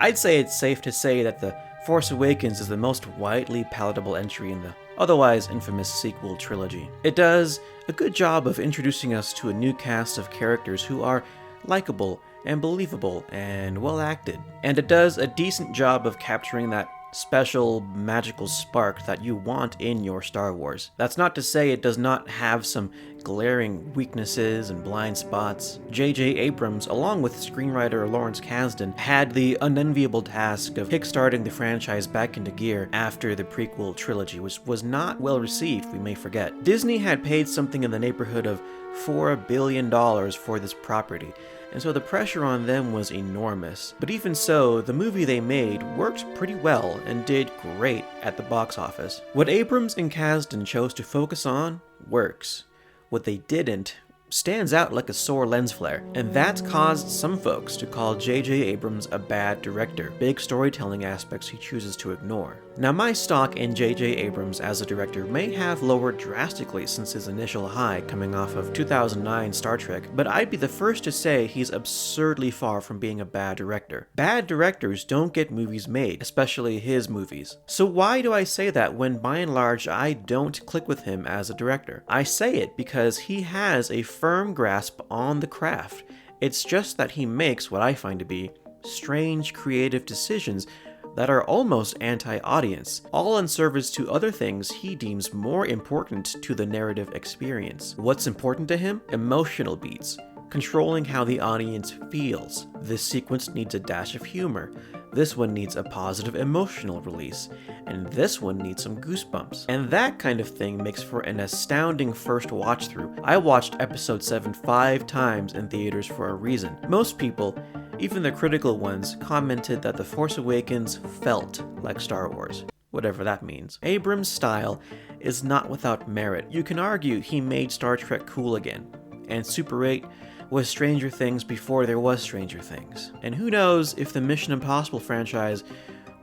I'd say it's safe to say that The Force Awakens is the most widely palatable entry in the otherwise infamous sequel trilogy. It does a good job of introducing us to a new cast of characters who are likable and believable and well acted. And it does a decent job of capturing that special magical spark that you want in your Star Wars. That's not to say it does not have some glaring weaknesses and blind spots. J.J. Abrams, along with screenwriter Lawrence Kasdan, had the unenviable task of kickstarting the franchise back into gear after the prequel trilogy, which was not well received, we may forget. Disney had paid something in the neighborhood of $4 billion for this property, and so the pressure on them was enormous. But even so, the movie they made worked pretty well and did great at the box office. What Abrams and Kasdan chose to focus on works. What they didn't stands out like a sore lens flare, and that's caused some folks to call J.J. Abrams a bad director, big storytelling aspects he chooses to ignore. Now, my stock in J.J. Abrams as a director may have lowered drastically since his initial high coming off of 2009 Star Trek, but I'd be the first to say he's absurdly far from being a bad director. Bad directors don't get movies made, especially his movies. So why do I say that when by and large I don't click with him as a director? I say it because he has a firm grasp on the craft. It's just that he makes what I find to be strange creative decisions that are almost anti-audience, all in service to other things he deems more important to the narrative experience. What's important to him? Emotional beats, controlling how the audience feels. This sequence needs a dash of humor. This one needs a positive emotional release, and this one needs some goosebumps. And that kind of thing makes for an astounding first watch through. I watched episode 7 5 times in theaters for a reason. Most people, even the critical ones, commented that The Force Awakens felt like Star Wars, whatever that means. Abrams' style is not without merit. You can argue he made Star Trek cool again, and Super 8 was Stranger Things before there was Stranger Things. And who knows if the Mission Impossible franchise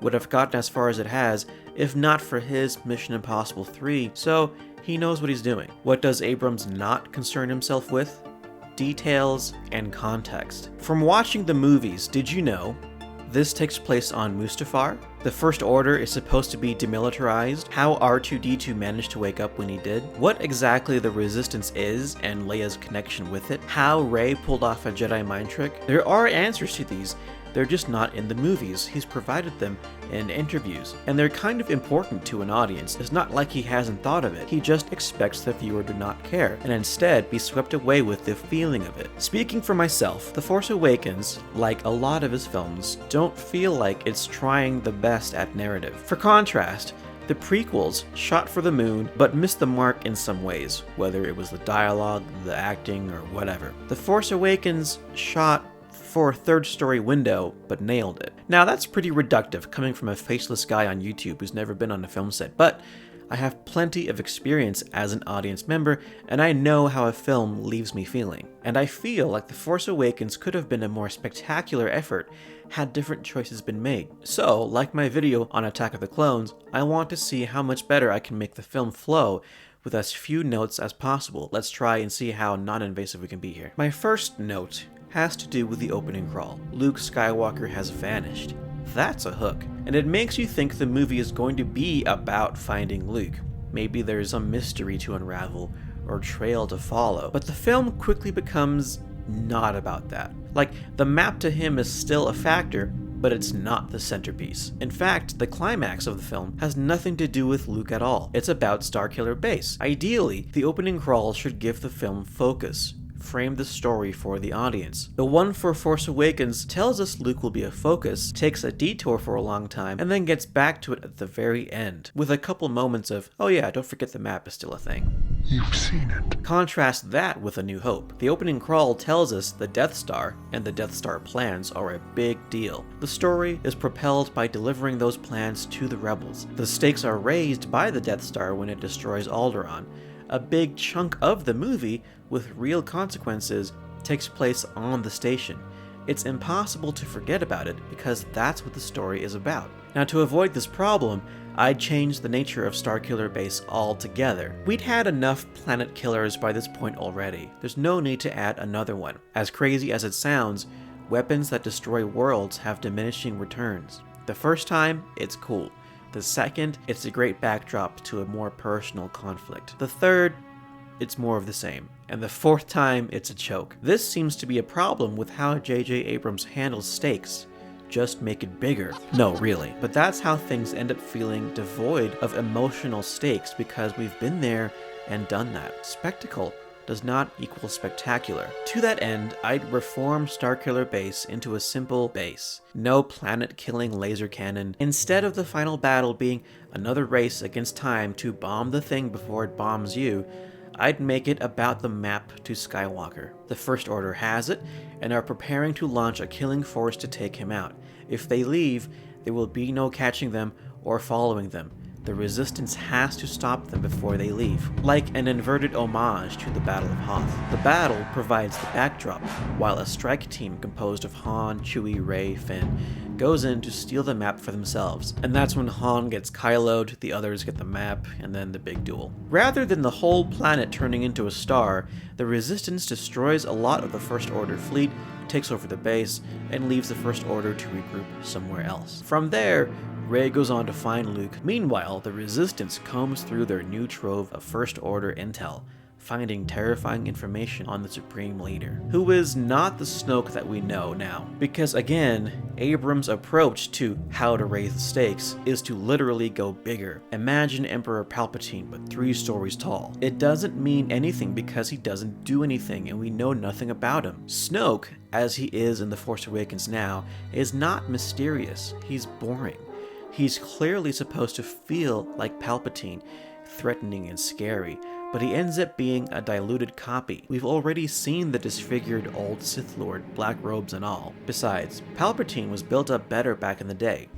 would have gotten as far as it has if not for his Mission Impossible 3, so he knows what he's doing. What does Abrams not concern himself with? Details and context. From watching the movies, did you know this takes place on Mustafar? The First Order is supposed to be demilitarized. How R2-D2 managed to wake up when he did. What exactly the Resistance is and Leia's connection with it. How Rey pulled off a Jedi mind trick. There are answers to these. They're just not in the movies. He's provided them in interviews, and they're kind of important to an audience. It's not like he hasn't thought of it. He just expects the viewer to not care, and instead be swept away with the feeling of it. Speaking for myself, The Force Awakens, like a lot of his films, don't feel like it's trying the best at narrative. For contrast, the prequels shot for the moon, but missed the mark in some ways, whether it was the dialogue, the acting, or whatever. The Force Awakens shot for a third story window, but nailed it. Now that's pretty reductive coming from a faceless guy on YouTube who's never been on a film set, but I have plenty of experience as an audience member, and I know how a film leaves me feeling. And I feel like The Force Awakens could have been a more spectacular effort had different choices been made. So, like my video on Attack of the Clones, I want to see how much better I can make the film flow with as few notes as possible. Let's try and see how non-invasive we can be here. My first note has to do with the opening crawl. Luke Skywalker has vanished. That's a hook. And it makes you think the movie is going to be about finding Luke. Maybe there's some mystery to unravel or trail to follow. But the film quickly becomes not about that. Like, the map to him is still a factor, but it's not the centerpiece. In fact, the climax of the film has nothing to do with Luke at all. It's about Starkiller Base. Ideally, the opening crawl should give the film focus, frame the story for the audience. The one for Force Awakens tells us Luke will be a focus, takes a detour for a long time, and then gets back to it at the very end, with a couple moments of, oh yeah, don't forget the map is still a thing. You've seen it. Contrast that with A New Hope. The opening crawl tells us the Death Star and the Death Star plans are a big deal. The story is propelled by delivering those plans to the rebels. The stakes are raised by the Death Star when it destroys Alderaan. A big chunk of the movie, with real consequences, takes place on the station. It's impossible to forget about it because that's what the story is about. Now, to avoid this problem, I'd change the nature of Starkiller Base altogether. We'd had enough planet killers by this point already. There's no need to add another one. As crazy as it sounds, weapons that destroy worlds have diminishing returns. The first time, it's cool. The second, it's a great backdrop to a more personal conflict. The third, it's more of the same. And the fourth time, it's a choke. This seems to be a problem with how J.J. Abrams handles stakes. Just make it bigger. No, really. But that's how things end up feeling devoid of emotional stakes because we've been there and done that. Spectacle does not equal spectacular. To that end, I'd reform Starkiller Base into a simple base. No planet-killing laser cannon. Instead of the final battle being another race against time to bomb the thing before it bombs you, I'd make it about the map to Skywalker. The First Order has it, and are preparing to launch a killing force to take him out. If they leave, there will be no catching them or following them. The Resistance has to stop them before they leave, like an inverted homage to the Battle of Hoth. The battle provides the backdrop, while a strike team composed of Han, Chewie, Rey, Finn goes in to steal the map for themselves, and that's when Han gets Kylo'd, the others get the map, and then the big duel. Rather than the whole planet turning into a star, the Resistance destroys a lot of the First Order fleet, takes over the base, and leaves the First Order to regroup somewhere else. From there, Rey goes on to find Luke. Meanwhile, the Resistance combs through their new trove of First Order intel, finding terrifying information on the Supreme Leader, who is not the Snoke that we know now. Because again, Abrams' approach to how to raise the stakes is to literally go bigger. Imagine Emperor Palpatine, but 3 stories tall. It doesn't mean anything because he doesn't do anything and we know nothing about him. Snoke, as he is in The Force Awakens now, is not mysterious. He's boring. He's clearly supposed to feel like Palpatine, threatening and scary, but he ends up being a diluted copy. We've already seen the disfigured old Sith Lord, black robes and all. Besides, Palpatine was built up better back in the day.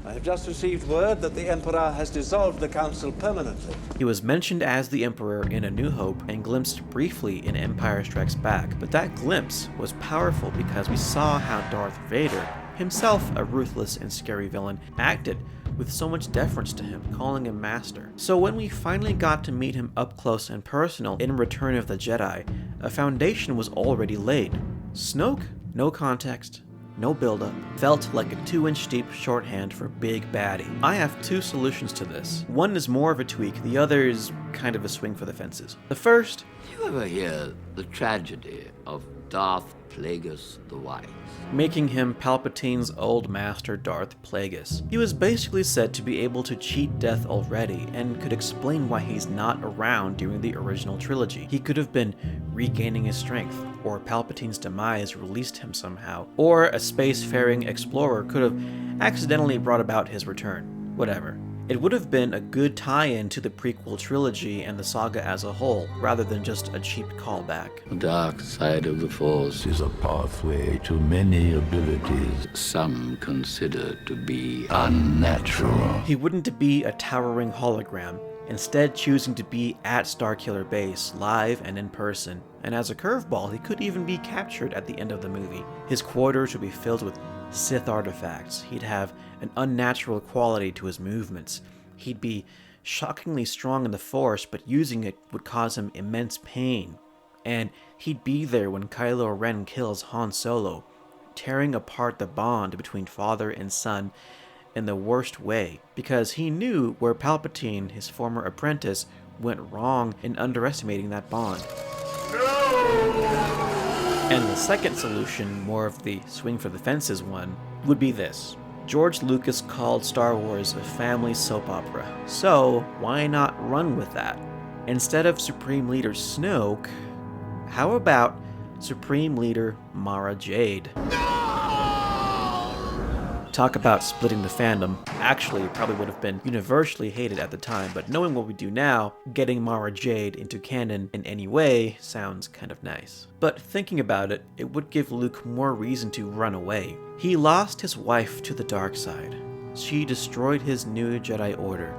I have just received word that the Emperor has dissolved the Council permanently. He was mentioned as the Emperor in A New Hope and glimpsed briefly in Empire Strikes Back, but that glimpse was powerful because we saw how Darth Vader, himself a ruthless and scary villain, acted with so much deference to him, calling him master. So when we finally got to meet him up close and personal in Return of the Jedi, a foundation was already laid. Snoke? No context, no build-up. Felt like a 2-inch deep shorthand for big baddie. I have 2 solutions to this. One is more of a tweak, the other is kind of a swing for the fences. The first... Did you ever hear the tragedy of Darth Plagueis the Wise? Making him Palpatine's old master Darth Plagueis. He was basically said to be able to cheat death already, and could explain why he's not around during the original trilogy. He could have been regaining his strength, or Palpatine's demise released him somehow, or a spacefaring explorer could have accidentally brought about his return. Whatever. It would have been a good tie-in to the prequel trilogy and the saga as a whole, rather than just a cheap callback. The dark side of the Force is a pathway to many abilities some consider to be unnatural. He wouldn't be a towering hologram, instead choosing to be at Starkiller Base, live and in person. And as a curveball, he could even be captured at the end of the movie. His quarters would be filled with Sith artifacts. He'd have an unnatural quality to his movements. He'd be shockingly strong in the Force, but using it would cause him immense pain. And he'd be there when Kylo Ren kills Han Solo, tearing apart the bond between father and son in the worst way, because he knew where Palpatine, his former apprentice, went wrong in underestimating that bond. And the second solution, more of the swing for the fences one, would be this. George Lucas called Star Wars a family soap opera, so why not run with that? Instead of Supreme Leader Snoke, how about Supreme Leader Mara Jade? Talk about splitting the fandom. Actually, it probably would have been universally hated at the time, but knowing what we do now, getting Mara Jade into canon in any way sounds kind of nice. But thinking about it, it would give Luke more reason to run away. He lost his wife to the dark side. She destroyed his new Jedi Order,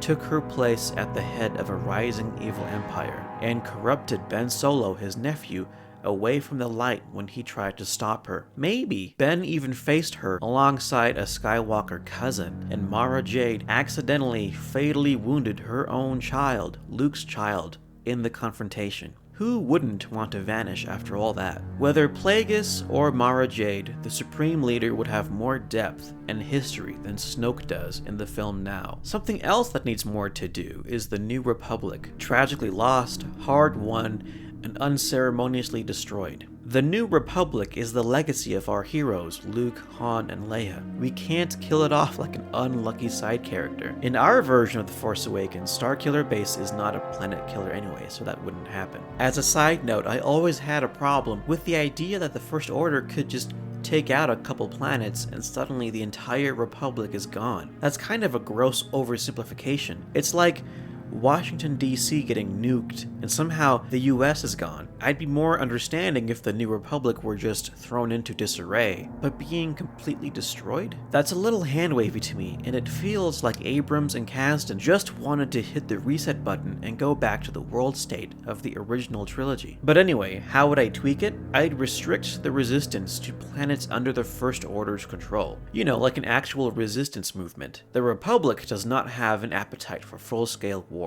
took her place at the head of a rising evil empire, and corrupted Ben Solo, his nephew, away from the light when he tried to stop her. Maybe Ben even faced her alongside a Skywalker cousin, and Mara Jade accidentally fatally wounded her own child, Luke's child, in the confrontation. Who wouldn't want to vanish after all that? Whether Plagueis or Mara Jade, the Supreme Leader would have more depth and history than Snoke does in the film now. Something else that needs more to do is the New Republic, tragically lost, hard won, and unceremoniously destroyed. The New Republic is the legacy of our heroes, Luke, Han, and Leia. We can't kill it off like an unlucky side character. In our version of The Force Awakens, Starkiller Base is not a planet killer anyway, so that wouldn't happen. As a side note, I always had a problem with the idea that the First Order could just take out a couple planets and suddenly the entire Republic is gone. That's kind of a gross oversimplification. It's like Washington, D.C. getting nuked, and somehow the US is gone. I'd be more understanding if the New Republic were just thrown into disarray, but being completely destroyed? That's a little hand-wavy to me, and it feels like Abrams and Kasdan just wanted to hit the reset button and go back to the world state of the original trilogy. But anyway, how would I tweak it? I'd restrict the resistance to planets under the First Order's control. You know, like an actual resistance movement. The Republic does not have an appetite for full-scale war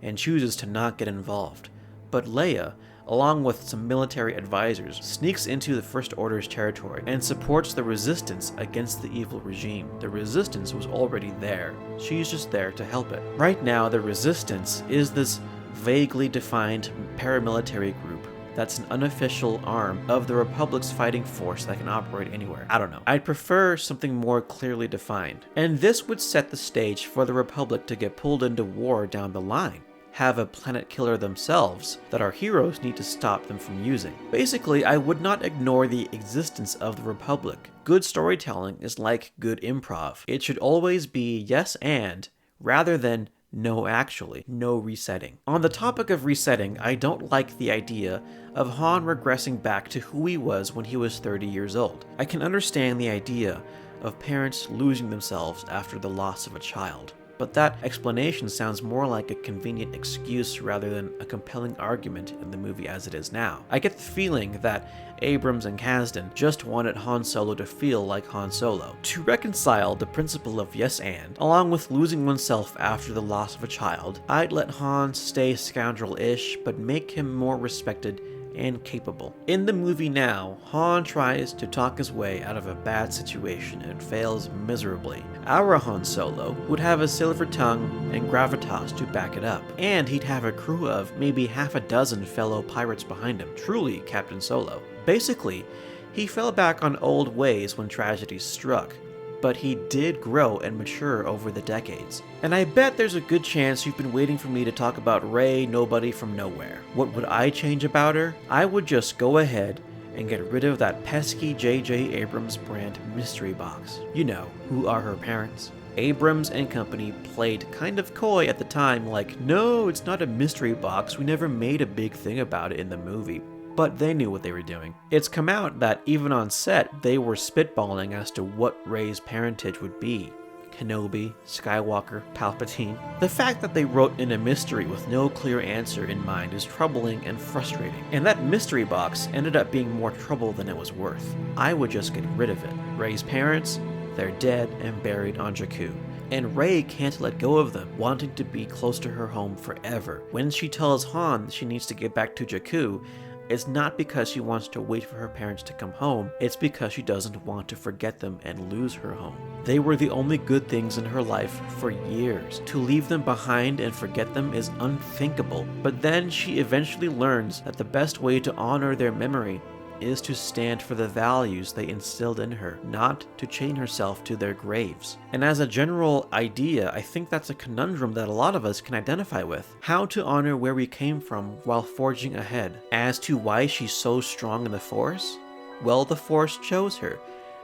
and chooses to not get involved. But Leia, along with some military advisors, sneaks into the First Order's territory and supports the resistance against the evil regime. The resistance was already there. She's just there to help it. Right now, the resistance is this vaguely defined paramilitary group that's an unofficial arm of the Republic's fighting force that can operate anywhere. I don't know. I'd prefer something more clearly defined. And this would set the stage for the Republic to get pulled into war down the line. Have a planet killer themselves that our heroes need to stop them from using. Basically, I would not ignore the existence of the Republic. Good storytelling is like good improv. It should always be yes and, rather than no actually, no resetting. On the topic of resetting, I don't like the idea of Han regressing back to who he was when he was 30 years old. I can understand the idea of parents losing themselves after the loss of a child, but that explanation sounds more like a convenient excuse rather than a compelling argument in the movie as it is now. I get the feeling that Abrams and Kasdan just wanted Han Solo to feel like Han Solo. To reconcile the principle of yes and, along with losing oneself after the loss of a child, I'd let Han stay scoundrel-ish, but make him more respected and capable. In the movie now, Han tries to talk his way out of a bad situation and fails miserably. Our Han Solo would have a silver tongue and gravitas to back it up, and he'd have a crew of maybe half a dozen fellow pirates behind him, truly Captain Solo. Basically, he fell back on old ways when tragedy struck, but he did grow and mature over the decades. And I bet there's a good chance you've been waiting for me to talk about Rey Nobody from Nowhere. What would I change about her? I would just go ahead and get rid of that pesky J.J. Abrams brand mystery box. You know, who are her parents? Abrams and company played kind of coy at the time, like, no, it's not a mystery box, we never made a big thing about it in the movie. But they knew what they were doing. It's come out that even on set, they were spitballing as to what Rey's parentage would be. Kenobi, Skywalker, Palpatine. The fact that they wrote in a mystery with no clear answer in mind is troubling and frustrating. And that mystery box ended up being more trouble than it was worth. I would just get rid of it. Rey's parents, they're dead and buried on Jakku. And Rey can't let go of them, wanting to be close to her home forever. When she tells Han she needs to get back to Jakku, it's not because she wants to wait for her parents to come home, it's because she doesn't want to forget them and lose her home. They were the only good things in her life for years. To leave them behind and forget them is unthinkable. But then she eventually learns that the best way to honor their memory is to stand for the values they instilled in her, not to chain herself to their graves. And as a general idea, I think that's a conundrum that a lot of us can identify with. How to honor where we came from while forging ahead. As to why she's so strong in the Force? Well, the Force chose her.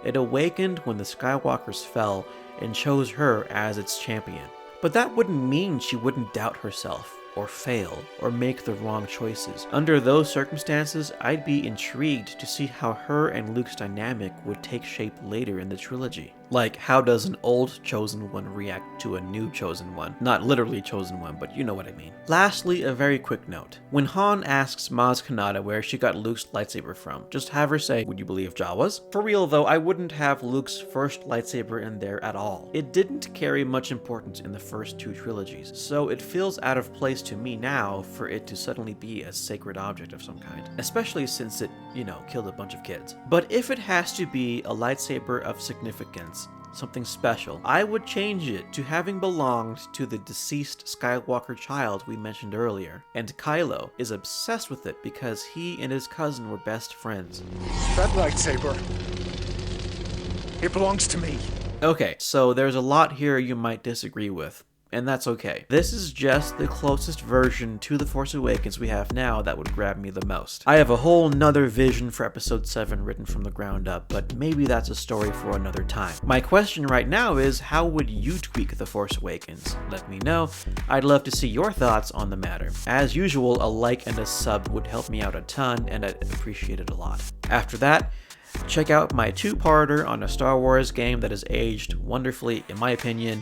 It awakened when the Skywalkers fell and chose her as its champion. But that wouldn't mean she wouldn't doubt herself, or fail, or make the wrong choices. Under those circumstances, I'd be intrigued to see how her and Luke's dynamic would take shape later in the trilogy. Like, how does an old chosen one react to a new chosen one? Not literally chosen one, but you know what I mean. Lastly, a very quick note. When Han asks Maz Kanata where she got Luke's lightsaber from, just have her say, would you believe Jawa's? For real though, I wouldn't have Luke's first lightsaber in there at all. It didn't carry much importance in the first two trilogies, so it feels out of place to me now for it to suddenly be a sacred object of some kind, especially since it, killed a bunch of kids. But if it has to be a lightsaber of significance, something special, I would change it to having belonged to the deceased Skywalker child we mentioned earlier. And Kylo is obsessed with it because he and his cousin were best friends. That lightsaber, it belongs to me. Okay, so there's a lot here you might disagree with, and that's okay. This is just the closest version to The Force Awakens we have now that would grab me the most. I have a whole nother vision for Episode 7 written from the ground up, but maybe that's a story for another time. My question right now is, how would you tweak The Force Awakens? Let me know. I'd love to see your thoughts on the matter. As usual, a like and a sub would help me out a ton, and I'd appreciate it a lot. After that, check out my two-parter on a Star Wars game that has aged wonderfully, in my opinion,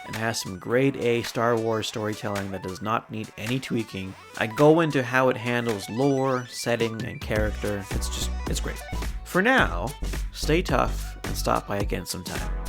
and has some grade A Star Wars storytelling that does not need any tweaking. I go into how it handles lore, setting, and character. It's great. For now, stay tough and stop by again sometime.